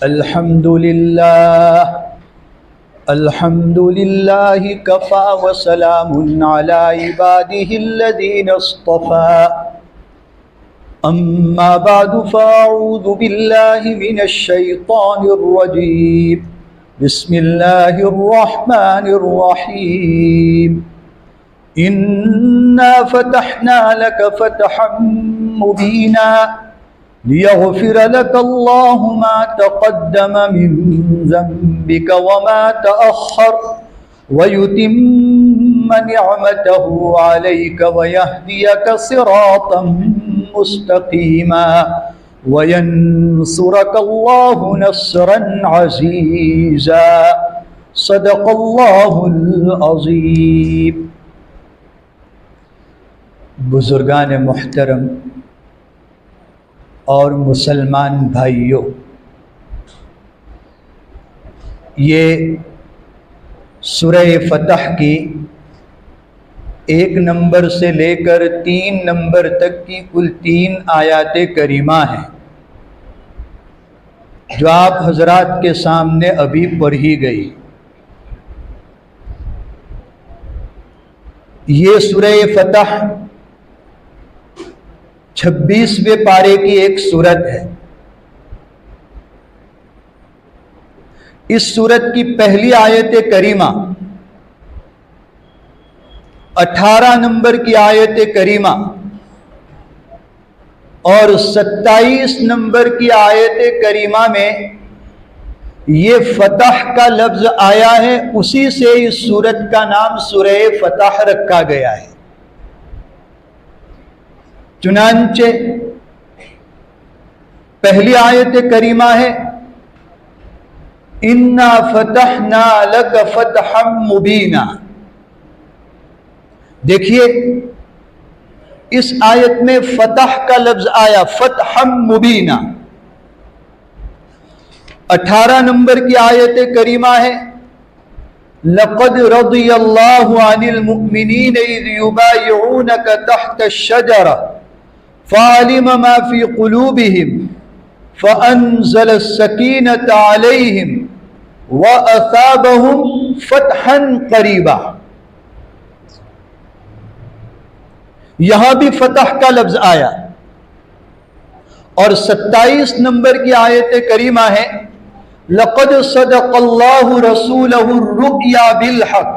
الحمد لله كفى وسلام على عباده الذين اصطفى أما بعد فأعوذ بالله من الشيطان الرجيم بسم الله الرحمن الرحيم إنا فتحنا لك فتحا مبينا ليغفر لك الله ما تقدم من ذنبك وما تأخر ويتم نعمته عليك ويهديك صراطا مستقيما وينصرك الله نصرا عزيزا صدق الله العظيم. بزرگان محترم اور مسلمان بھائیوں، یہ سورہ فتح کی 1 نمبر سے لے کر 3 نمبر تک کی کل 3 آیات کریمہ ہیں جو آپ حضرات کے سامنے ابھی پڑھی گئی. یہ سورہ فتح 26ویں پارے کی ایک سورت ہے. اس سورت کی پہلی آیت کریمہ 18 نمبر کی آیت کریمہ اور 27 نمبر کی آیت کریمہ میں یہ فتح کا لفظ آیا ہے. اسی سے اس سورت کا نام سورہ فتح رکھا گیا ہے. چنانچہ پہلی آیت کریمہ ہے اِنَّا فَتَحْنَا لَكَ فَتْحًا مُبِينًا. دیکھیے اس آیت میں فتح کا لفظ آیا، فتحًا مبینہ. 18 نمبر کی آیت کریمہ ہے لَقَدْ رَضِيَ اللَّهُ عَنِ الْمُؤْمِنِينَ إِذْ يُبَايِعُونَكَ تَحْتَ الشَّجَرَةِ فَعَلِمَ مَا فِي قُلُوبِهِمْ فَأَنزَلَ السَّكِينَةَ عَلَيْهِمْ وَأَثَابَهُمْ فَتْحًا قَرِيبًا. یہاں بھی فتح کا لفظ آیا. اور 27 نمبر کی آیت کریمہ ہے لَقَدْ صَدَقَ اللَّهُ رَسُولَهُ الرُّؤْيَا بِالْحَقِّ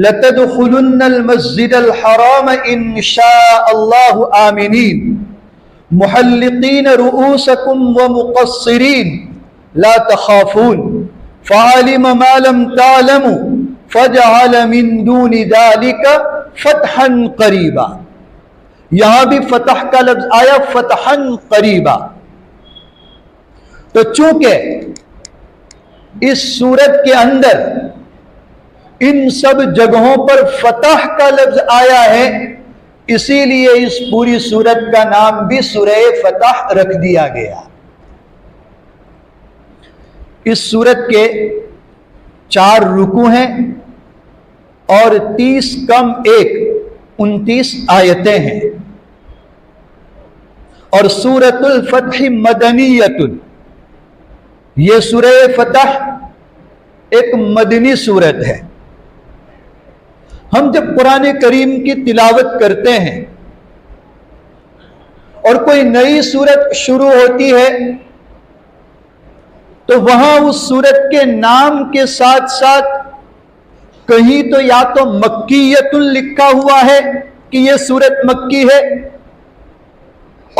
لَتَدْخُلُنَّ الْمَسْجِدَ الْحَرَامَ إِنْ شَاءَ اللَّهُ آمِنِينَ مُحَلِّقِينَ رُؤُوسَكُمْ وَمُقَصِّرِينَ لَا تَخَافُونَ فَعَلِمَ مَا لَمْ تَعْلَمُوا فَجَعَلَ مِنْ دُونِ ذَلِكَ فَتْحًا قَرِيبًا. یہاں بھی فتح کا لفظ آیا، فتحًا قریبا. تو چونکہ اس سورت کے اندر ان سب جگہوں پر فتح کا لفظ آیا ہے، اسی لیے اس پوری سورت کا نام بھی سورہ فتح رکھ دیا گیا. اس سورت کے 4 رکوع ہیں اور 30 کم 1 29 آیتیں ہیں. اور سورۃ الفتح مدنیۃ، یہ سورہ فتح ایک مدنی سورت ہے. ہم جب قرآن کریم کی تلاوت کرتے ہیں اور کوئی نئی سورت شروع ہوتی ہے تو وہاں اس سورت کے نام کے ساتھ ساتھ کہیں تو یا تو مکیۃ لکھا ہوا ہے کہ یہ سورت مکی ہے،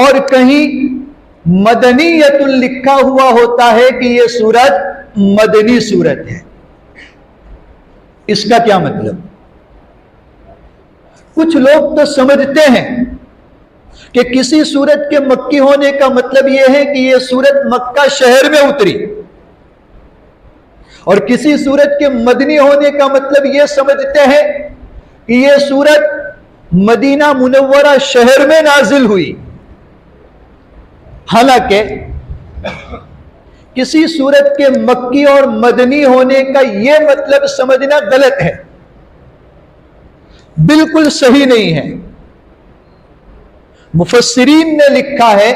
اور کہیں مدنیۃ لکھا ہوا ہوتا ہے کہ یہ سورت مدنی سورت ہے. اس کا کیا مطلب؟ کچھ لوگ تو سمجھتے ہیں کہ کسی سورت کے مکی ہونے کا مطلب یہ ہے کہ یہ سورت مکہ شہر میں اتری، اور کسی سورت کے مدنی ہونے کا مطلب یہ سمجھتے ہیں کہ یہ سورت مدینہ منورہ شہر میں نازل ہوئی. حالانکہ کسی سورت کے مکی اور مدنی ہونے کا یہ مطلب سمجھنا غلط ہے، بالکل صحیح نہیں ہے. مفسرین نے لکھا ہے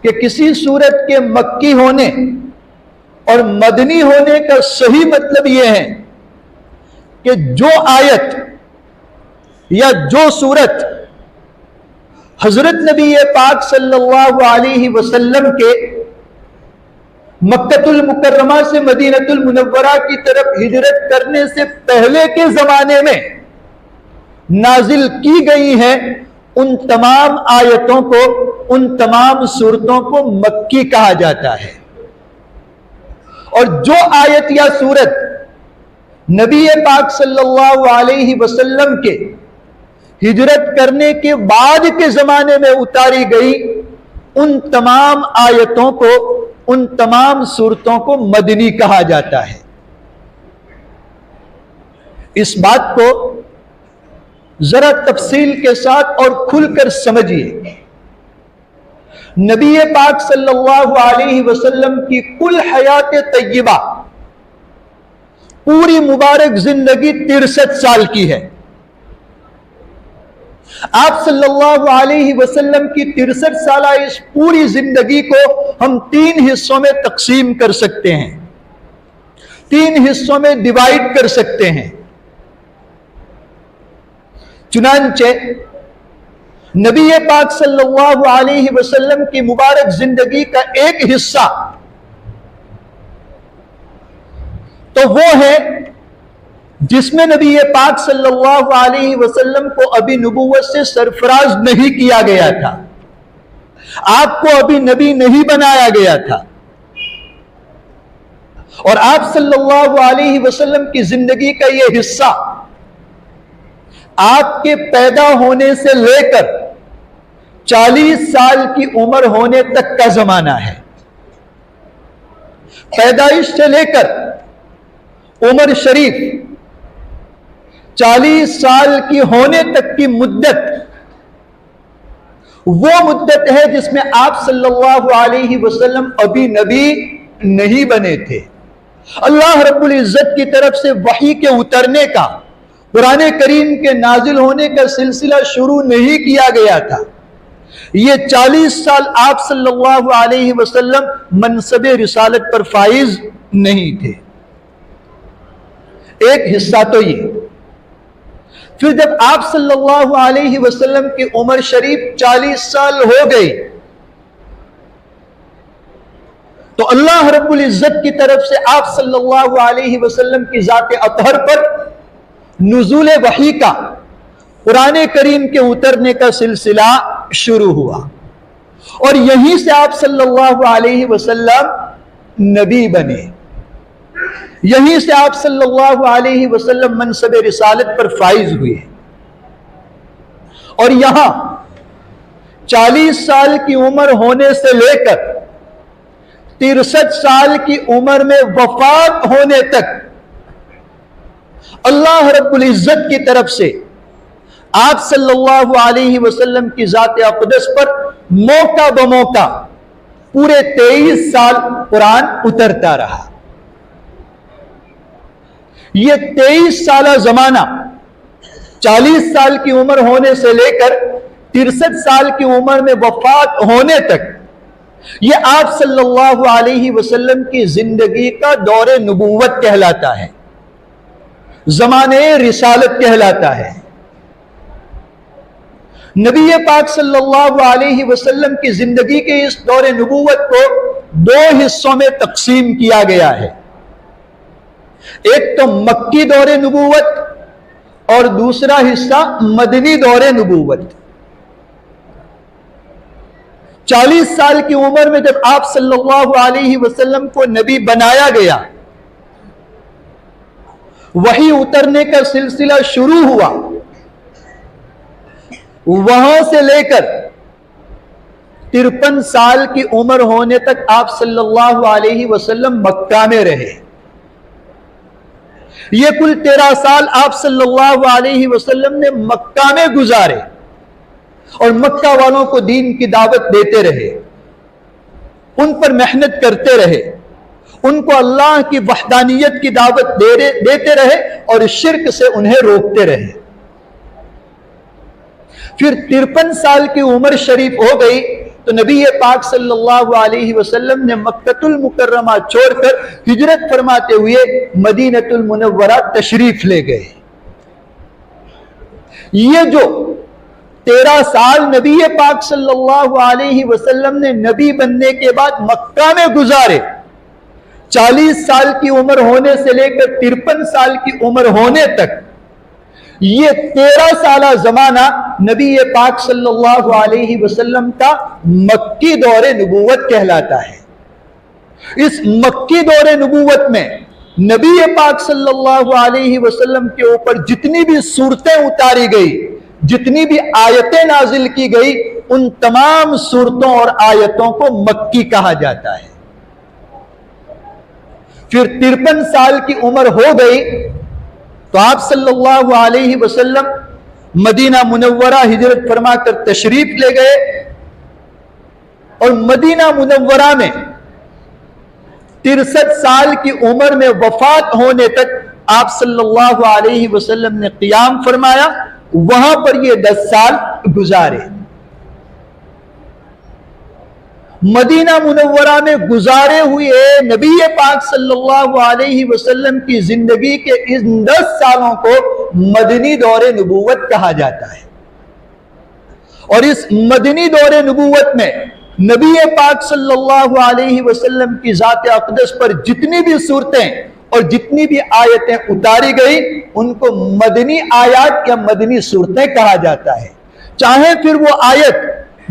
کہ کسی صورت کے مکی ہونے اور مدنی ہونے کا صحیح مطلب یہ ہے کہ جو آیت یا جو صورت حضرت نبی پاک صلی اللہ علیہ وسلم کے مکۃ المکرمہ سے مدینہ المنورہ کی طرف ہجرت کرنے سے پہلے کے زمانے میں نازل کی گئی ہیں، ان تمام آیتوں کو، ان تمام صورتوں کو مکی کہا جاتا ہے۔ اور جو آیت یا صورت نبی پاک صلی اللہ علیہ وسلم کے ہجرت کرنے کے بعد کے زمانے میں اتاری گئی، ان تمام آیتوں کو، ان تمام صورتوں کو مدنی کہا جاتا ہے۔ اس بات کو ذرا تفصیل کے ساتھ اور کھل کر سمجھیے۔ نبی پاک صلی اللہ علیہ وسلم کی کل حیات طیبہ، پوری مبارک زندگی 63 سال کی ہے۔ آپ صلی اللہ علیہ وسلم کی 63 سالہ اس پوری زندگی کو ہم 3 حصوں میں تقسیم کر سکتے ہیں، 3 حصوں میں ڈیوائیڈ کر سکتے ہیں۔ چنانچہ نبی پاک صلی اللہ علیہ وسلم کی مبارک زندگی کا ایک حصہ تو وہ ہے جس میں نبی پاک صلی اللہ علیہ وسلم کو ابھی نبوت سے سرفراز نہیں کیا گیا تھا، آپ کو ابھی نبی نہیں بنایا گیا تھا، اور آپ صلی اللہ علیہ وسلم کی زندگی کا یہ حصہ آپ کے پیدا ہونے سے لے کر 40 سال کی عمر ہونے تک کا زمانہ ہے۔ پیدائش سے لے کر عمر شریف 40 سال کی ہونے تک کی مدت وہ مدت ہے جس میں آپ صلی اللہ علیہ وسلم ابھی نبی نہیں بنے تھے۔ اللہ رب العزت کی طرف سے وحی کے اترنے کا، قرآن کریم کے نازل ہونے کا سلسلہ شروع نہیں کیا گیا تھا۔ یہ 40 سال آپ صلی اللہ علیہ وسلم منصب رسالت پر فائز نہیں تھے۔ ایک حصہ تو یہ۔ پھر جب آپ صلی اللہ علیہ وسلم کی عمر شریف 40 سال ہو گئی تو اللہ رب العزت کی طرف سے آپ صلی اللہ علیہ وسلم کی ذات اطہر پر نزول وحی کا، قرآن کریم کے اترنے کا سلسلہ شروع ہوا، اور یہیں سے آپ صلی اللہ علیہ وسلم نبی بنے، یہیں سے آپ صلی اللہ علیہ وسلم منصب رسالت پر فائز ہوئے۔ اور یہاں 40 سال کی عمر ہونے سے لے کر 63 سال کی عمر میں وفات ہونے تک اللہ رب العزت کی طرف سے آپ صلی اللہ علیہ وسلم کی ذات اقدس پر موقع بموقع پورے 23 سال قرآن اترتا رہا۔ یہ 23 سالہ زمانہ 40 سال کی عمر ہونے سے لے کر 63 سال کی عمر میں وفات ہونے تک یہ آپ صلی اللہ علیہ وسلم کی زندگی کا دور نبوت کہلاتا ہے، زمانے رسالت کہلاتا ہے۔ نبی پاک صلی اللہ علیہ وسلم کی زندگی کے اس دور نبوت کو 2 حصوں میں تقسیم کیا گیا ہے، ایک تو مکی دور نبوت اور دوسرا حصہ مدنی دور نبوت۔ 40 سال کی عمر میں جب آپ صلی اللہ علیہ وسلم کو نبی بنایا گیا، وحی اترنے کا سلسلہ شروع ہوا، وہاں سے لے کر 53 سال کی عمر ہونے تک آپ صلی اللہ علیہ وسلم مکہ میں رہے۔ یہ کل 13 سال آپ صلی اللہ علیہ وسلم نے مکہ میں گزارے اور مکہ والوں کو دین کی دعوت دیتے رہے، ان پر محنت کرتے رہے، ان کو اللہ کی وحدانیت کی دعوت دیتے رہے اور شرک سے انہیں روکتے رہے۔ پھر 53 سال کی عمر شریف ہو گئی تو نبی پاک صلی اللہ علیہ وسلم نے مکۃ المکرمہ چھوڑ کر ہجرت فرماتے ہوئے مدینہ المنورہ تشریف لے گئے۔ یہ جو 13 سال نبی پاک صلی اللہ علیہ وسلم نے نبی بننے کے بعد مکہ میں گزارے، 40 سال کی عمر ہونے سے لے کر 53 سال کی عمر ہونے تک، یہ 13 سالہ زمانہ نبی پاک صلی اللہ علیہ وسلم کا مکی دور نبوت کہلاتا ہے۔ اس مکی دور نبوت میں نبی پاک صلی اللہ علیہ وسلم کے اوپر جتنی بھی صورتیں اتاری گئی، جتنی بھی آیتیں نازل کی گئی، ان تمام صورتوں اور آیتوں کو مکی کہا جاتا ہے۔ پھر 53 سال کی عمر ہو گئی تو آپ صلی اللہ علیہ وسلم مدینہ منورہ ہجرت فرما کر تشریف لے گئے، اور مدینہ منورہ میں 63 سال کی عمر میں وفات ہونے تک آپ صلی اللہ علیہ وسلم نے قیام فرمایا، وہاں پر یہ 10 سال گزارے۔ مدینہ منورہ میں گزارے ہوئے نبی پاک صلی اللہ علیہ وسلم کی زندگی کے ان 10 سالوں کو مدنی دور نبوت کہا جاتا ہے۔ اور اس مدنی دور نبوت میں نبی پاک صلی اللہ علیہ وسلم کی ذات اقدس پر جتنی بھی صورتیں اور جتنی بھی آیتیں اتاری گئی، ان کو مدنی آیات یا مدنی صورتیں کہا جاتا ہے، چاہے پھر وہ آیت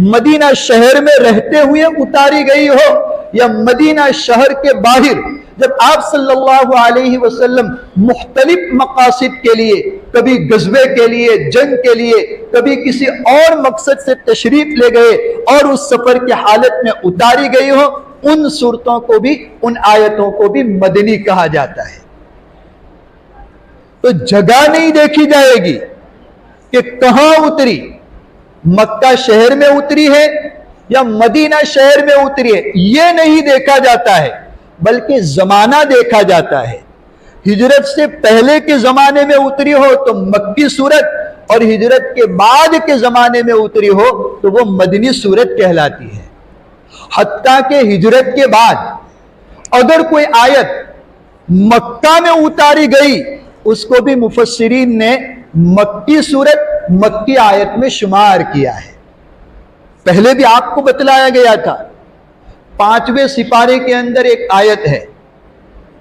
مدینہ شہر میں رہتے ہوئے اتاری گئی ہو یا مدینہ شہر کے باہر، جب آپ صلی اللہ علیہ وسلم مختلف مقاصد کے لیے، کبھی غزوے کے لیے، جنگ کے لیے، کبھی کسی اور مقصد سے تشریف لے گئے اور اس سفر کی حالت میں اتاری گئی ہو، ان صورتوں کو بھی، ان آیتوں کو بھی مدنی کہا جاتا ہے۔ تو جگہ نہیں دیکھی جائے گی کہ کہاں اتری، مکہ شہر میں اتری ہے یا مدینہ شہر میں اتری ہے، یہ نہیں دیکھا جاتا ہے، بلکہ زمانہ دیکھا جاتا ہے۔ ہجرت سے پہلے کے زمانے میں اتری ہو تو مکی صورت، اور ہجرت کے بعد کے زمانے میں اتری ہو تو وہ مدنی صورت کہلاتی ہے۔ حتیٰ کہ ہجرت کے بعد اگر کوئی آیت مکہ میں اتاری گئی، اس کو بھی مفسرین نے مکی صورت، مکی آیت میں شمار کیا ہے۔ پہلے بھی آپ کو بتلایا گیا تھا، 5ویں سپارے کے اندر ایک آیت ہے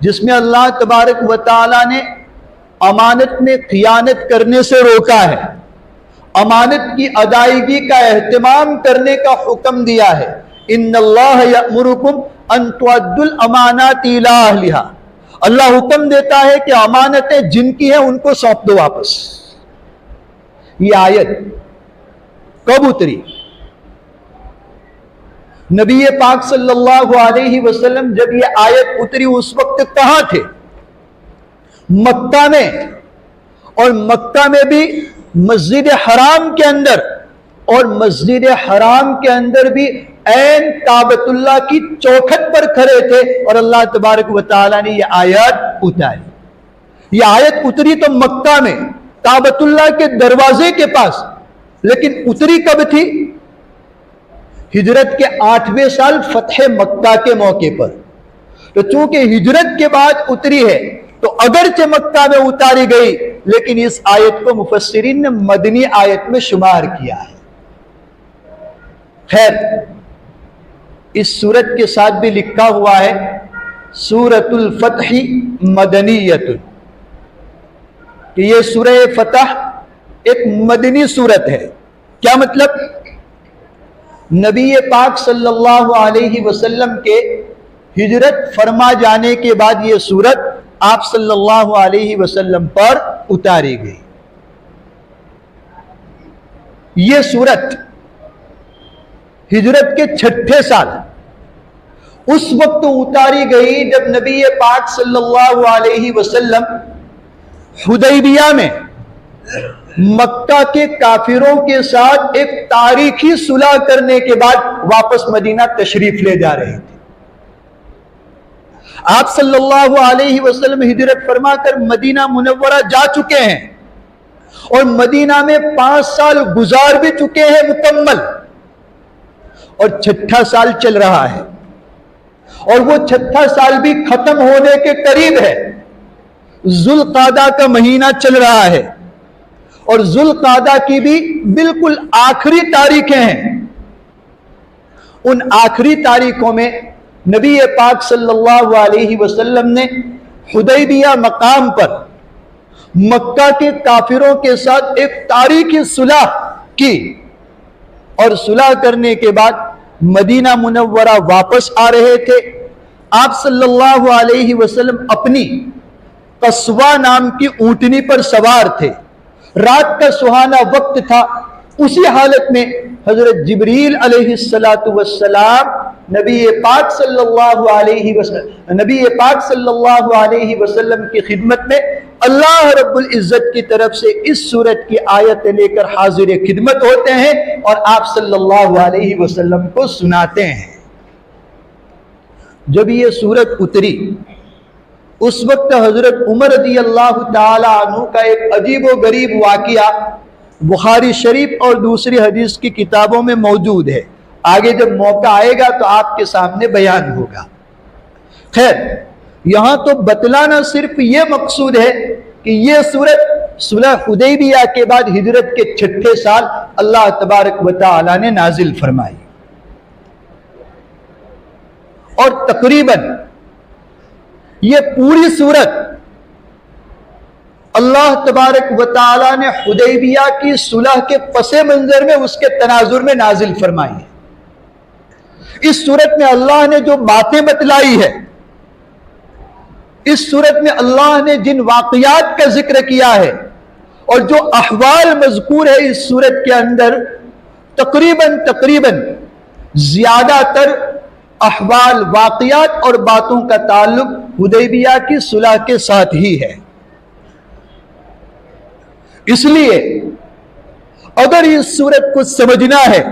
جس میں اللہ تبارک و تعالی نے امانت میں خیانت کرنے سے روکا ہے، امانت کی ادائیگی کا اہتمام کرنے کا حکم دیا ہے۔ ان اللہ یأمرکم ان تؤدوا الامانات الی اہلھا، اللہ حکم دیتا ہے کہ امانتیں جن کی ہیں ان کو سونپ دو واپس۔ یہ آیت کب اتری؟ نبی پاک صلی اللہ علیہ وسلم جب یہ آیت اتری اس وقت کہاں تھے؟ مکہ میں، اور مکہ میں بھی مسجد حرام کے اندر، اور مسجد حرام کے اندر بھی عین کعبۃ اللہ کی چوکھٹ پر کھڑے تھے، اور اللہ تبارک و تعالیٰ نے یہ آیت اتاری۔ یہ آیت اتری تو مکہ میں کعبۃ اللہ کے دروازے کے پاس، لیکن اتری کب تھی؟ ہجرت کے 8ویں سال فتح مکہ کے موقع پر۔ تو چونکہ ہجرت کے بعد اتری ہے تو اگرچہ مکہ میں اتاری گئی، لیکن اس آیت کو مفسرین نے مدنی آیت میں شمار کیا ہے۔ خیر، اس سورت کے ساتھ بھی لکھا ہوا ہے سورۃ الفتح مدنیۃ، کہ یہ سورہ فتح ایک مدنی سورت ہے۔ کیا مطلب؟ نبی پاک صلی اللہ علیہ وسلم کے ہجرت فرما جانے کے بعد یہ سورت آپ صلی اللہ علیہ وسلم پر اتاری گئی۔ یہ سورت ہجرت کے 6 سال اس وقت اتاری گئی جب نبی پاک صلی اللہ علیہ وسلم حدیبیہ میں مکہ کے کافروں کے ساتھ ایک تاریخی صلح کرنے کے بعد واپس مدینہ تشریف لے جا رہے تھے۔ آپ صلی اللہ علیہ وسلم ہجرت فرما کر مدینہ منورہ جا چکے ہیں، اور مدینہ میں 5 سال گزار بھی چکے ہیں مکمل، اور 6واں سال چل رہا ہے، اور وہ 6واں سال بھی ختم ہونے کے قریب ہے۔ ذوالقعدہ کا مہینہ چل رہا ہے، اور ذوالقعدہ کی بھی بالکل آخری تاریخیں ہیں۔ ان آخری تاریخوں میں نبی پاک صلی اللہ علیہ وسلم نے حدیبیہ مقام پر مکہ کے کافروں کے ساتھ ایک تاریخی صلح کی، اور صلح کرنے کے بعد مدینہ منورہ واپس آ رہے تھے۔ آپ صلی اللہ علیہ وسلم اپنی قصوہ نام کی اونٹنی پر سوار تھے، رات کا سہانا وقت تھا۔ اسی حالت میں حضرت جبریل علیہ السلام نبی پاک صلی اللہ علیہ وسلم کی خدمت میں اللہ رب العزت کی طرف سے اس سورت کی آیت لے کر حاضر خدمت ہوتے ہیں، اور آپ صلی اللہ علیہ وسلم کو سناتے ہیں۔ جب یہ سورت اتری، اس وقت حضرت عمر رضی اللہ تعالی عنہ کا ایک عجیب و غریب واقعہ بخاری شریف اور دوسری حدیث کی کتابوں میں موجود ہے۔ آگے جب موقع آئے گا تو آپ کے سامنے بیان ہوگا۔ خیر، یہاں تو بتلانا صرف یہ مقصود ہے کہ یہ سورت صلح حدیبیہ کے بعد ہجرت کے 6 سال اللہ تبارک و تعالی نے نازل فرمائی، اور تقریباً یہ پوری سورت اللہ تبارک و تعالی نے حدیبیہ کی صلح کے پس منظر میں اس کے تناظر میں نازل فرمائی ہے۔ اس سورت میں اللہ نے جو باتیں بتلائی ہے، اس سورت میں اللہ نے جن واقعات کا ذکر کیا ہے، اور جو احوال مذکور ہے اس سورت کے اندر، تقریباً زیادہ تر احوال، واقعات اور باتوں کا تعلق حدیبیہ کی صلح کے ساتھ ہی ہے۔ اس لیے اگر اس سورت کو سمجھنا ہے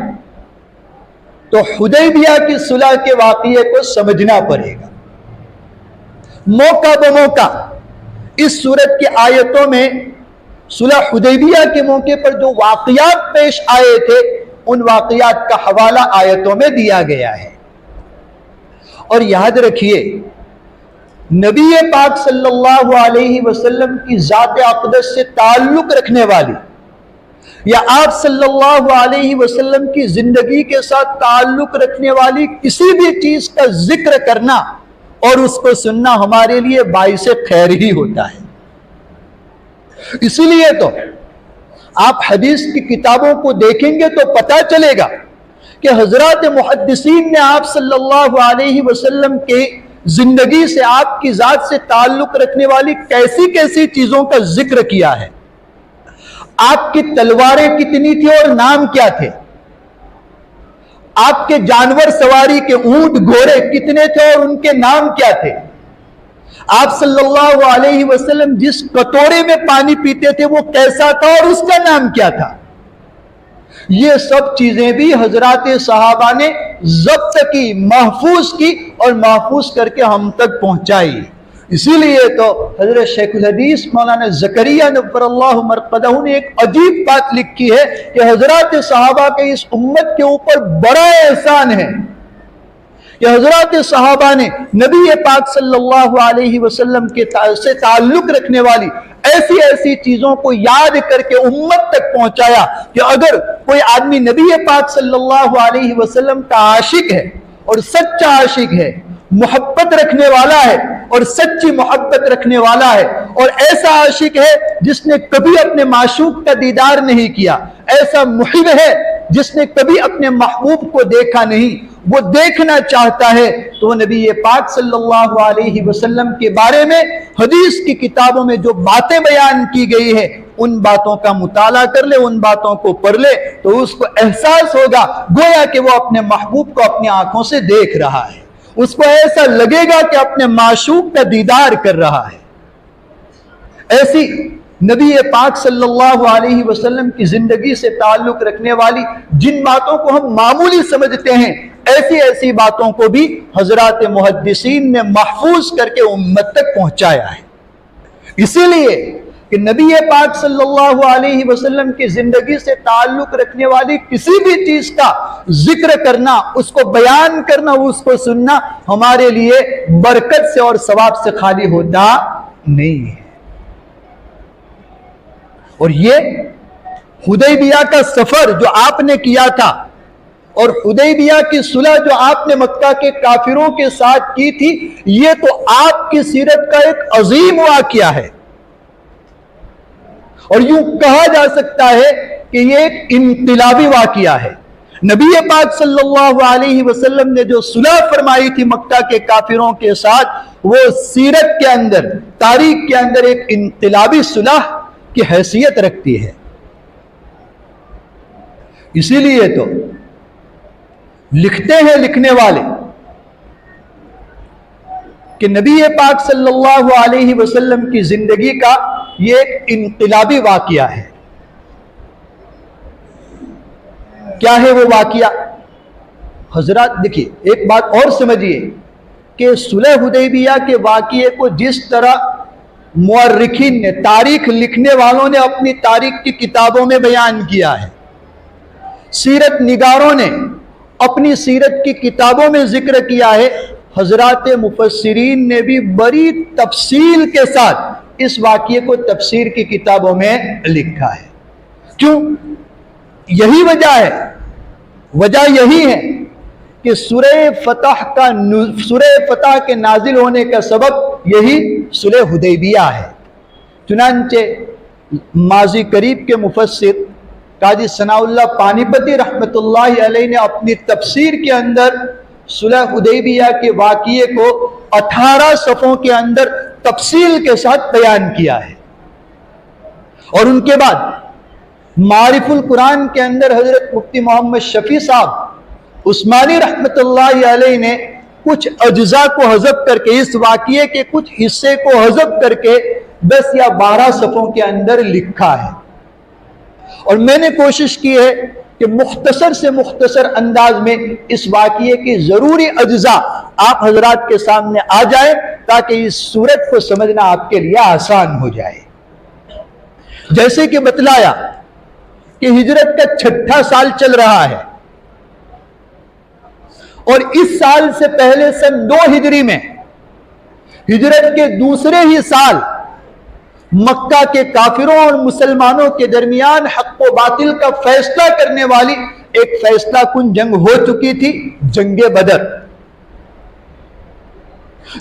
تو حدیبیہ کی صلح کے واقعے کو سمجھنا پڑے گا۔ موقع بموقع اس سورت کی آیتوں میں صلح حدیبیہ کے موقع پر جو واقعات پیش آئے تھے، ان واقعات کا حوالہ آیتوں میں دیا گیا ہے۔ اور یاد رکھیے، نبی پاک صلی اللہ علیہ وسلم کی ذات اقدس سے تعلق رکھنے والی، یا آپ صلی اللہ علیہ وسلم کی زندگی کے ساتھ تعلق رکھنے والی کسی بھی چیز کا ذکر کرنا اور اس کو سننا ہمارے لیے باعث خیر ہی ہوتا ہے۔ اسی لیے تو آپ حدیث کی کتابوں کو دیکھیں گے تو پتہ چلے گا کہ حضرات محدثین نے آپ صلی اللہ علیہ وسلم کے زندگی سے، آپ کی ذات سے تعلق رکھنے والی کیسی کیسی چیزوں کا ذکر کیا ہے۔ آپ کی تلواریں کتنی تھی اور نام کیا تھے، آپ کے جانور سواری کے اونٹ گھوڑے کتنے تھے اور ان کے نام کیا تھے، آپ صلی اللہ علیہ وسلم جس کٹورے میں پانی پیتے تھے وہ کیسا تھا اور اس کا نام کیا تھا۔ یہ سب چیزیں بھی حضرات صحابہ نے ضبط کی، محفوظ کی، اور محفوظ کر کے ہم تک پہنچائی۔ اسی لیے تو حضرت شیخ الحدیث مولانا زکریا نور اللہ مرقدہ نے ایک عجیب بات لکھی ہے کہ حضرات صحابہ کے اس امت کے اوپر بڑا احسان ہے کہ حضرات صحابہ نے نبی پاک صلی اللہ علیہ وسلم کے سے تعلق رکھنے والی ایسی ایسی چیزوں کو یاد کر کے امت تک پہنچایا کہ اگر کوئی آدمی نبی پاک صلی اللہ علیہ وسلم کا عاشق ہے اور سچا عاشق ہے، محبت رکھنے والا ہے اور سچی محبت رکھنے والا ہے، اور ایسا عاشق ہے جس نے کبھی اپنے معشوق کا دیدار نہیں کیا، ایسا محب ہے جس نے کبھی اپنے محبوب کو دیکھا نہیں، وہ دیکھنا چاہتا ہے، تو وہ نبی پاک صلی اللہ علیہ وسلم کے بارے میں حدیث کی کتابوں میں جو باتیں بیان کی گئی ہے ان باتوں کا مطالعہ کر لے، ان باتوں کو پڑھ لے، تو اس کو احساس ہوگا گویا کہ وہ اپنے محبوب کو اپنی آنکھوں سے دیکھ رہا ہے، اس کو ایسا لگے گا کہ اپنے معشوق کا دیدار کر رہا ہے۔ ایسی نبی پاک صلی اللہ علیہ وسلم کی زندگی سے تعلق رکھنے والی جن باتوں کو ہم معمولی سمجھتے ہیں، ایسی ایسی باتوں کو بھی حضرات محدثین نے محفوظ کر کے امت تک پہنچایا ہے۔ اسی لیے کہ نبی پاک صلی اللہ علیہ وسلم کی زندگی سے تعلق رکھنے والی کسی بھی چیز کا ذکر کرنا، اس کو بیان کرنا، اس کو سننا ہمارے لیے برکت سے اور ثواب سے خالی ہوتا نہیں ہے۔ اور یہ حدیبیہ کا سفر جو آپ نے کیا تھا اور حدیبیہ کی صلح جو آپ نے مکہ کے کافروں کے ساتھ کی تھی، یہ تو آپ کی سیرت کا ایک عظیم واقعہ ہے، اور یوں کہا جا سکتا ہے کہ یہ ایک انقلابی واقعہ ہے۔ نبی پاک صلی اللہ علیہ وسلم نے جو صلح فرمائی تھی مکہ کے کافروں کے ساتھ، وہ سیرت کے اندر، تاریخ کے اندر ایک انقلابی صلح کی حیثیت رکھتی ہے۔ اسی لیے تو لکھتے ہیں لکھنے والے کہ نبی پاک صلی اللہ علیہ وسلم کی زندگی کا یہ ایک انقلابی واقعہ ہے۔ کیا ہے وہ واقعہ؟ حضرات دیکھیے، ایک بات اور سمجھیے کہ صلح حدیبیہ کے واقعے کو جس طرح مورخین نے، تاریخ لکھنے والوں نے اپنی تاریخ کی کتابوں میں بیان کیا ہے، سیرت نگاروں نے اپنی سیرت کی کتابوں میں ذکر کیا ہے، حضرات مفسرین نے بھی بڑی تفصیل کے ساتھ اس واقعے کو تفسیر کی کتابوں میں لکھا ہے۔ کیوں؟ یہی وجہ ہے، وجہ یہی ہے کہ سورہ فتح کے نازل ہونے کا سبب یہی صلح حدیبیہ ہے۔ چنانچہ ماضی قریب کے مفسر قاضی ثناء اللہ پانی پتی رحمت اللہ علیہ نے اپنی تفسیر کے اندر صلح حدیبیہ کے واقعے کو 18 صفحوں کے اندر تفصیل کے ساتھ بیان کیا ہے۔ اور ان کے بعد معارف القرآن کے اندر حضرت مفتی محمد شفیع صاحب عثمانی رحمت اللہ علیہ نے کچھ اجزاء کو حذف کر کے، اس واقعے کے کچھ حصے کو حذف کر کے 10 یا 12 صفحوں کے اندر لکھا ہے۔ اور میں نے کوشش کی ہے کہ مختصر سے مختصر انداز میں اس واقعے کی ضروری اجزاء آپ حضرات کے سامنے آ جائے تاکہ اس صورت کو سمجھنا آپ کے لیے آسان ہو جائے۔ جیسے کہ بتلایا کہ ہجرت کا 6واں سال چل رہا ہے، اور اس سال سے پہلے سن 2 ہجری میں ہجرت کے دوسرے ہی سال مکہ کے کافروں اور مسلمانوں کے درمیان حق و باطل کا فیصلہ کرنے والی ایک فیصلہ کن جنگ ہو چکی تھی، جنگ بدر۔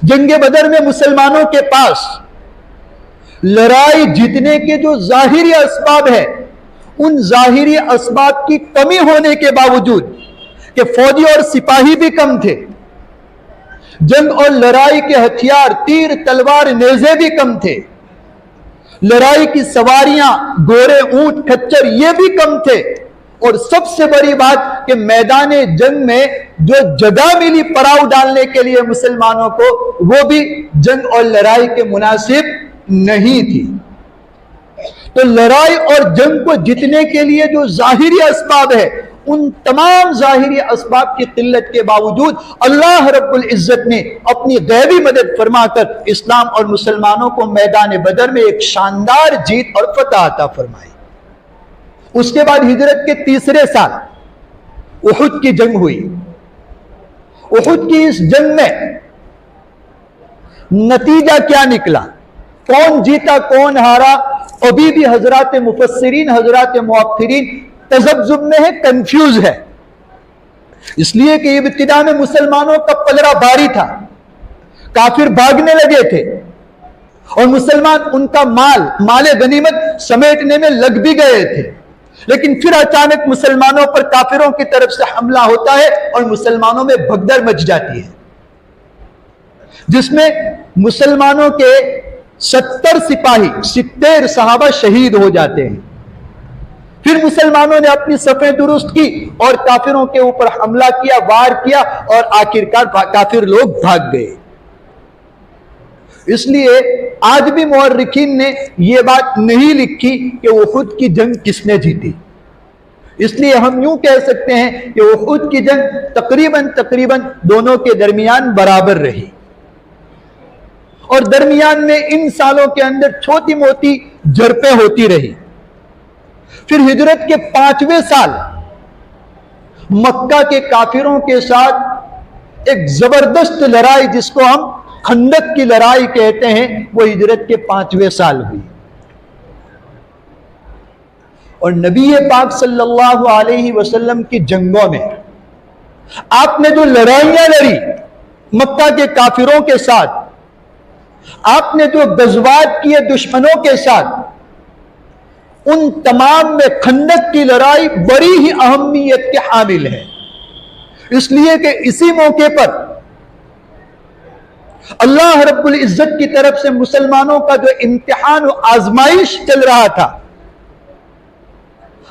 جنگ بدر میں مسلمانوں کے پاس لڑائی جیتنے کے جو ظاہری اسباب ہیں، ان ظاہری اسباب کی کمی ہونے کے باوجود کہ فوجی اور سپاہی بھی کم تھے، جنگ اور لڑائی کے ہتھیار تیر تلوار نیزے بھی کم تھے، لڑائی کی سواریاں گھوڑے اونٹ کھچر یہ بھی کم تھے، اور سب سے بڑی بات کہ میدان جنگ میں جو جگہ ملی پڑاؤ ڈالنے کے لیے مسلمانوں کو، وہ بھی جنگ اور لڑائی کے مناسب نہیں تھی۔ تو لڑائی اور جنگ کو جیتنے کے لیے جو ظاہری اسباب ہے، ان تمام ظاہری اسباب کی قلت کے باوجود اللہ رب العزت نے اپنی غیبی مدد فرما کر اسلام اور مسلمانوں کو میدان بدر میں ایک شاندار جیت اور فتح عطا فرمائی۔ اس کے بعد ہجرت کے 3 سال احد کی جنگ ہوئی۔ احد کی اس جنگ میں نتیجہ کیا نکلا، کون جیتا کون ہارا، ابھی بھی حضرات مفسرین، حضرات مؤخرین تذبذب میں ہے، کنفیوز ہے، اس لیے کہ ابتدا میں مسلمانوں کا پلڑا بھاری تھا، کافر بھاگنے لگے تھے، اور مسلمان ان کا مال غنیمت سمیٹنے میں لگ بھی گئے تھے، لیکن پھر اچانک مسلمانوں پر کافروں کی طرف سے حملہ ہوتا ہے اور مسلمانوں میں بھگدڑ مچ جاتی ہے، جس میں مسلمانوں کے 70 سپاہی 70 صحابہ شہید ہو جاتے ہیں۔ پھر مسلمانوں نے اپنی صفیں درست کی اور کافروں کے اوپر حملہ کیا، وار کیا، اور آخرکار کافر لوگ بھاگ گئے۔ اس لیے آج بھی مورخین نے یہ بات نہیں لکھی کہ احد کی جنگ کس نے جیتی، اس لیے ہم یوں کہہ سکتے ہیں کہ احد کی جنگ تقریباً دونوں کے درمیان برابر رہی، اور درمیان میں ان سالوں کے اندر چھوٹی موٹی جھڑپیں ہوتی رہی. پھر ہجرت کے 5ویں سال مکہ کے کافروں کے ساتھ ایک زبردست لڑائی جس کو ہم خندق کی لڑائی کہتے ہیں وہ ہجرت کے 5ویں سال ہوئی. اور نبی پاک صلی اللہ علیہ وسلم کی جنگوں میں آپ نے جو لڑائیاں لڑی مکہ کے کافروں کے ساتھ، آپ نے جو غزوات کیے دشمنوں کے ساتھ، ان تمام میں خندق کی لڑائی بڑی ہی اہمیت کے حامل ہے. اس لیے کہ اسی موقع پر اللہ رب العزت کی طرف سے مسلمانوں کا جو امتحان و آزمائش چل رہا تھا،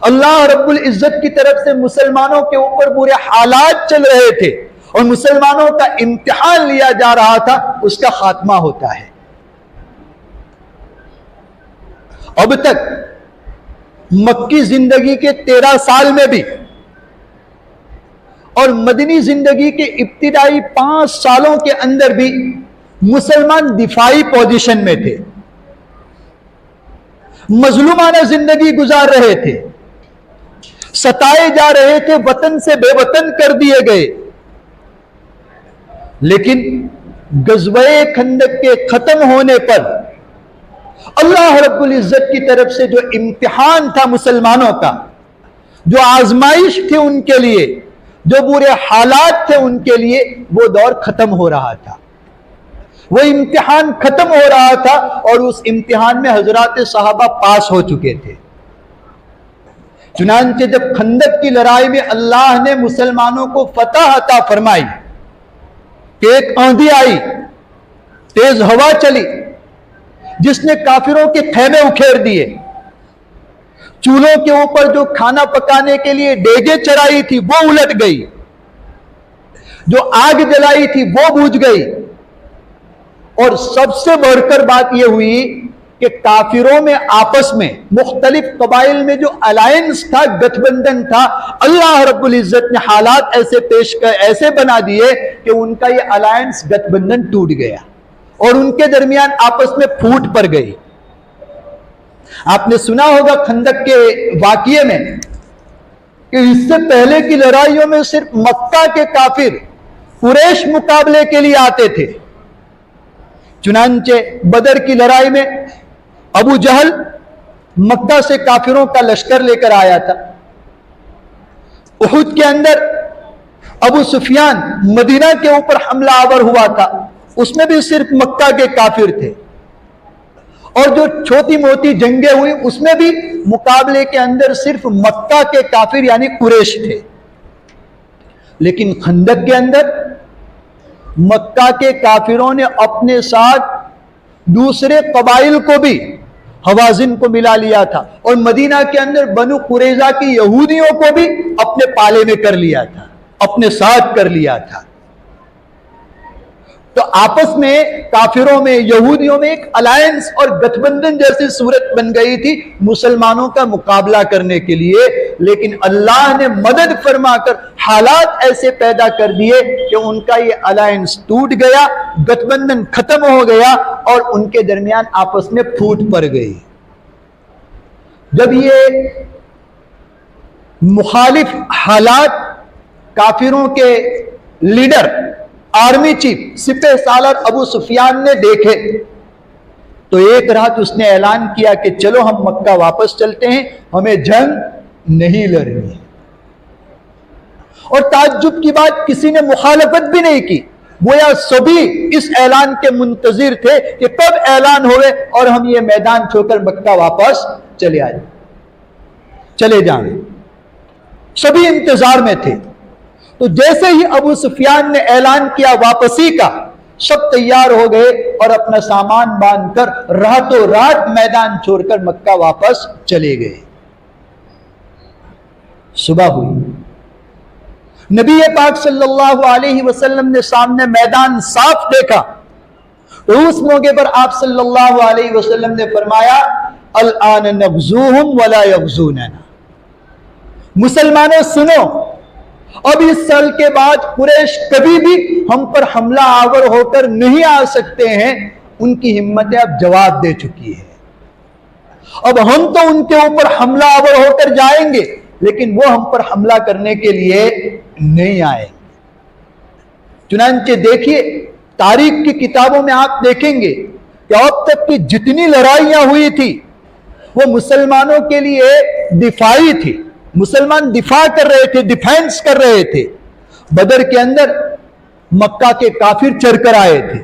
اللہ رب العزت کی طرف سے مسلمانوں کے اوپر برے حالات چل رہے تھے اور مسلمانوں کا امتحان لیا جا رہا تھا، اس کا خاتمہ ہوتا ہے. اب تک مکی زندگی کے 13 سال میں بھی اور مدنی زندگی کے ابتدائی 5 سالوں کے اندر بھی مسلمان دفاعی پوزیشن میں تھے، مظلومانہ زندگی گزار رہے تھے، ستائے جا رہے تھے، وطن سے بے وطن کر دیے گئے. لیکن غزوہ خندق کے ختم ہونے پر اللہ رب العزت کی طرف سے جو امتحان تھا مسلمانوں کا، جو آزمائش تھی ان کے لیے، جو برے حالات تھے ان کے لیے، وہ دور ختم ہو رہا تھا، وہ امتحان ختم ہو رہا تھا. اور اس امتحان میں حضرات صحابہ پاس ہو چکے تھے. چنانچہ جب خندق کی لڑائی میں اللہ نے مسلمانوں کو فتح عطا فرمائی کہ ایک آندھی آئی، تیز ہوا چلی جس نے کافروں کے خیمے اکھیڑ دیے، چولہوں کے اوپر جو کھانا پکانے کے لیے دیگیں چڑھائی تھی وہ الٹ گئی، جو آگ جلائی تھی وہ بجھ گئی. اور سب سے بڑھ کر بات یہ ہوئی کہ کافروں میں آپس میں مختلف قبائل میں جو الائنس تھا، گٹھ بندھن تھا، اللہ رب العزت نے حالات ایسے بنا دیے کہ ان کا یہ الائنس گٹھ بندھن ٹوٹ گیا اور ان کے درمیان آپس میں پھوٹ پڑ گئی. آپ نے سنا ہوگا خندق کے واقعے میں کہ اس سے پہلے کی لڑائیوں میں صرف مکہ کے کافر قریش مقابلے کے لیے آتے تھے. چنانچہ بدر کی لڑائی میں ابو جہل مکہ سے کافروں کا لشکر لے کر آیا تھا. احد کے اندر ابو سفیان مدینہ کے اوپر حملہ آور ہوا تھا، اس میں بھی صرف مکہ کے کافر تھے. اور جو چھوٹی موٹی جنگیں ہوئی اس میں بھی مقابلے کے اندر صرف مکہ کے کافر یعنی قریش تھے. لیکن خندق کے اندر مکہ کے کافروں نے اپنے ساتھ دوسرے قبائل کو بھی، حوازن کو ملا لیا تھا، اور مدینہ کے اندر بنو قریظہ کی یہودیوں کو بھی اپنے پالے میں کر لیا تھا، اپنے ساتھ کر لیا تھا. تو آپس میں کافروں میں، یہودیوں میں ایک الائنس اور گٹھ بندھن جیسی صورت بن گئی تھی مسلمانوں کا مقابلہ کرنے کے لیے. لیکن اللہ نے مدد فرما کر حالات ایسے پیدا کر دیے کہ ان کا یہ الائنس ٹوٹ گیا، گٹھ بندھن ختم ہو گیا اور ان کے درمیان آپس میں پھوٹ پڑ گئی. جب یہ مخالف حالات کافروں کے لیڈر، آرمی چیف، سپہ سالار ابو سفیان نے دیکھے تو ایک رات اس نے اعلان کیا کہ چلو ہم مکہ واپس چلتے ہیں، ہمیں جنگ نہیں لڑنی. اور تعجب کی بات، کسی نے مخالفت بھی نہیں کی، گویا سبھی اس اعلان کے منتظر تھے کہ کب اعلان ہوئے اور ہم یہ میدان چھوڑ کر مکہ واپس چلے جائیں. سبھی انتظار میں تھے. تو جیسے ہی ابو سفیان نے اعلان کیا واپسی کا، سب تیار ہو گئے اور اپنا سامان باندھ کر راتوں رات میدان چھوڑ کر مکہ واپس چلے گئے. صبح ہوئی، نبی پاک صلی اللہ علیہ وسلم نے سامنے میدان صاف دیکھا. اس موقع پر آپ صلی اللہ علیہ وسلم نے فرمایا الآن نغزوہم ولا یغزوننا. مسلمانوں سنو، اب اس سال کے بعد قریش کبھی بھی ہم پر حملہ آور ہو کر نہیں آ سکتے ہیں. ان کی ہمتیں اب جواب دے چکی ہے. اب ہم تو ان کے اوپر حملہ آور ہو کر جائیں گے، لیکن وہ ہم پر حملہ کرنے کے لیے نہیں آئے۔ چنانچہ دیکھیے تاریخ کی کتابوں میں آپ دیکھیں گے کہ اب تک کی جتنی لڑائیاں ہوئی تھی وہ مسلمانوں کے لیے دفاعی تھی، مسلمان دفاع کر رہے تھے، ڈیفینس کر رہے تھے۔ بدر کے اندر مکہ کے کافر چڑھ کر آئے تھے،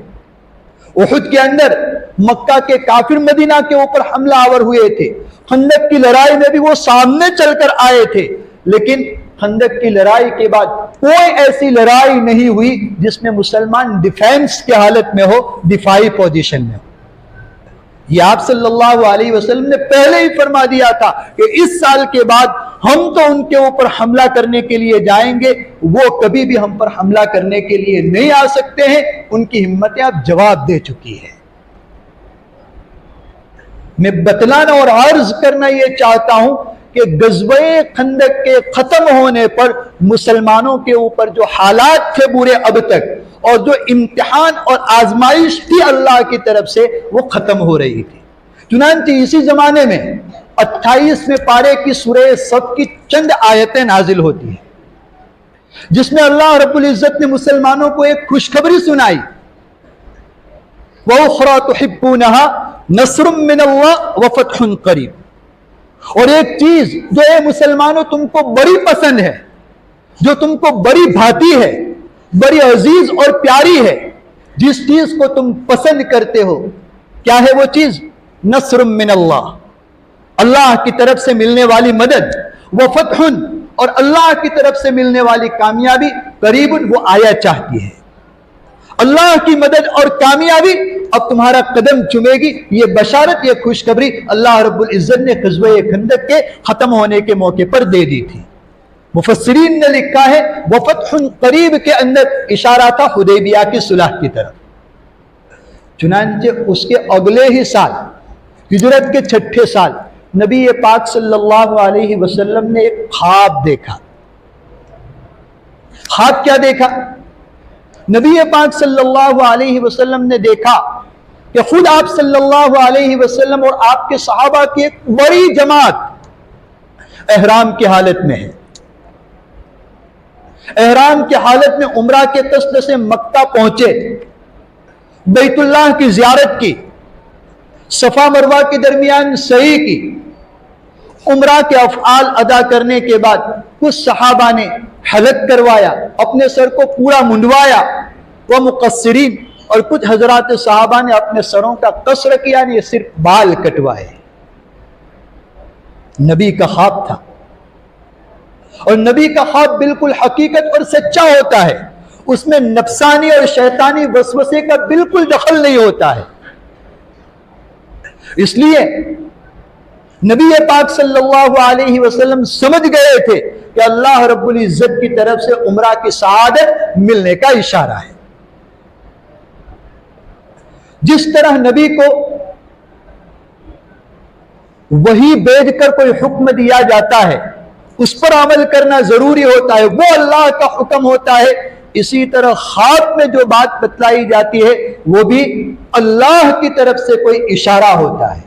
احد کے اندر مکہ کے کافر مدینہ کے اوپر حملہ آور ہوئے تھے، خندق کی لڑائی میں بھی وہ سامنے چل کر آئے تھے، لیکن خندق کی لڑائی کے بعد کوئی ایسی لڑائی نہیں ہوئی جس میں مسلمان ڈیفینس کی حالت میں ہو، دفاعی پوزیشن میں ہو۔ یہ آپ صلی اللہ علیہ وسلم نے پہلے ہی فرما دیا تھا کہ اس سال کے بعد ہم تو ان کے اوپر حملہ کرنے کے لیے جائیں گے، وہ کبھی بھی ہم پر حملہ کرنے کے لیے نہیں آ سکتے ہیں، ان کی ہمتیں اب جواب دے چکی ہے۔ میں بتلانا اور عرض کرنا یہ چاہتا ہوں کہ غزوہ خندق کے ختم ہونے پر مسلمانوں کے اوپر جو حالات تھے برے اب تک، اور جو امتحان اور آزمائش تھی اللہ کی طرف سے، وہ ختم ہو رہی تھی۔ چنانچہ اسی زمانے میں 28ویں پارے کی سورہ صف کی چند آیتیں نازل ہوتی ہیں، جس میں اللہ رب العزت نے مسلمانوں کو ایک خوشخبری سنائی، وَأُخْرَى تُحِبُّونَهَا نَصْرٌ مِّنَ اللَّهِ وَفَتْحٌ قَرِيبٌ، اور ایک چیز جو اے مسلمانوں تم کو بڑی پسند ہے، جو تم کو بڑی بھاتی ہے، بڑی عزیز اور پیاری ہے، جس چیز کو تم پسند کرتے ہو، کیا ہے وہ چیز؟ نصر من اللہ، اللہ کی طرف سے ملنے والی مدد، وفتح، اور اللہ کی طرف سے ملنے والی کامیابی، قریب، وہ آیا چاہتی ہے۔ اللہ کی مدد اور کامیابی اب تمہارا قدم چومے گی، یہ بشارت، یہ خوشخبری اللہ رب العزت نے غزوہ خندق کے ختم ہونے کے موقع پر دے دی تھی۔ مفسرین نے لکھا ہے وفتح قریب کے اندر اشارہ تھا حدیبیہ کی صلح کی طرف۔ چنانچہ اس کے اگلے ہی سال، ہجرت کے 6 سال، نبی پاک صلی اللہ علیہ وسلم نے ایک خواب دیکھا۔ خواب کیا دیکھا؟ نبی پاک صلی اللہ علیہ وسلم نے دیکھا کہ خود آپ صلی اللہ علیہ وسلم اور آپ کے صحابہ کی ایک بڑی جماعت احرام کی حالت میں ہے، احرام کی حالت میں عمرہ کے قصد سے مکہ پہنچے، بیت اللہ کی زیارت کی، صفا مروہ کے درمیان سعی کی، عمرہ کے افعال ادا کرنے کے بعد کچھ صحابہ نے حلق کروایا، اپنے سر کو پورا منڈوایا، وہ مقصرین، اور کچھ حضرات صحابہ نے اپنے سروں کا قصر کیا، یعنی صرف بال کٹوائے۔ نبی کا خواب تھا، اور نبی کا خواب بالکل حقیقت اور سچا ہوتا ہے، اس میں نفسانی اور شیطانی وسوسے کا بالکل دخل نہیں ہوتا ہے۔ اس لیے نبی پاک صلی اللہ علیہ وسلم سمجھ گئے تھے کہ اللہ رب العزت کی طرف سے عمرہ کی سعادت ملنے کا اشارہ ہے۔ جس طرح نبی کو وحی بھیج کر کوئی حکم دیا جاتا ہے، اس پر عمل کرنا ضروری ہوتا ہے، وہ اللہ کا حکم ہوتا ہے، اسی طرح خواب میں جو بات بتلائی جاتی ہے وہ بھی اللہ کی طرف سے کوئی اشارہ ہوتا ہے۔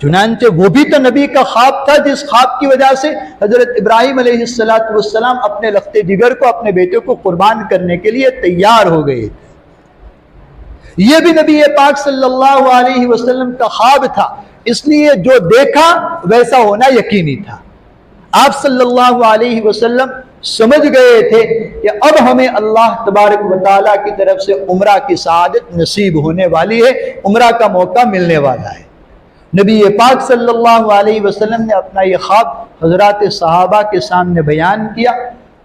چنانچہ وہ بھی تو نبی کا خواب تھا، جس خواب کی وجہ سے حضرت ابراہیم علیہ السلام اپنے لخت جگر کو، اپنے بیٹے کو قربان کرنے کے لیے تیار ہو گئے تھے۔ یہ بھی نبی پاک صلی اللہ علیہ وسلم کا خواب تھا، اس لیے جو دیکھا ویسا ہونا یقینی تھا۔ آپ صلی اللہ علیہ وسلم سمجھ گئے تھے کہ اب ہمیں اللہ تبارک و تعالیٰ کی طرف سے عمرہ کی سعادت نصیب ہونے والی ہے، عمرہ کا موقع ملنے والا ہے۔ نبی پاک صلی اللہ علیہ وسلم نے اپنا یہ خواب حضرات صحابہ کے سامنے بیان کیا۔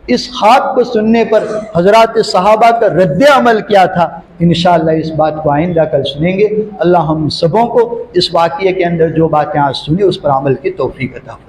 اس خواب کو سننے پر حضرات صحابہ کا رد عمل کیا تھا، انشاءاللہ اس بات کو آئندہ کل سنیں گے۔ اللہ ہم سبوں کو اس واقعے کے اندر جو باتیں آج سنی اس پر عمل کی توفیق عطا فرمائے۔